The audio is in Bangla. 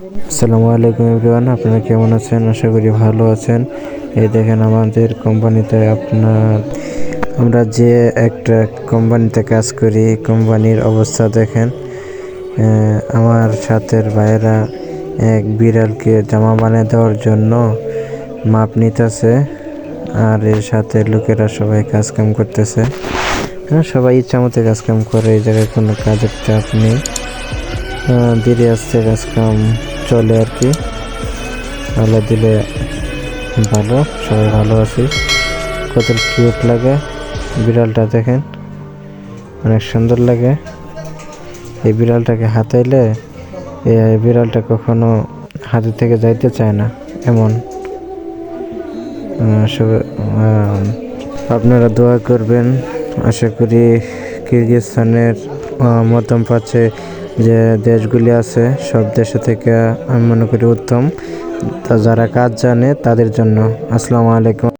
আসসালামু আলাইকুম এভরিওয়ান, আপনারা কেমন আছেন? আশা করি ভালো আছেন। এই দেখেন আমাদের কোম্পানিতে আমরা যে একটা কোম্পানিতে কাজ করি, কোম্পানির অবস্থা দেখেন। আমার সাথের ভাইয়েরা এক বিড়ালকে জামা বানিয়ে দেওয়ার জন্য মাপ নিতেছে, আর এর সাথে লোকেরা সবাই কাজকাম করতেছে। সবাই ইচ্ছা মতো কাজকাম করে, এই জায়গায় কোনো কাজের চাপ নেই। ধীরে আস্তে কাজকাম চলে আর কি। আল্লাহ দিলে ভালো, সবাই ভালো আছি। কত কিউট লাগে বিড়ালটা, দেখেন অনেক সুন্দর লাগে। এই বিড়ালটাকে হাতাইলে এই বিড়ালটা কখনো হাতে থেকে যাইতে চায় না, এমন। আপনারা দোয়া করবেন। আশা করি কিরগিজস্তানের মধ্যপ্রাচ্যে যে দেশগুলি আছে সব দেশে থেকে আমি মনে করি উত্তম, তা যারা কাজ জানে তাদের জন্য। আসসালামু আলাইকুম।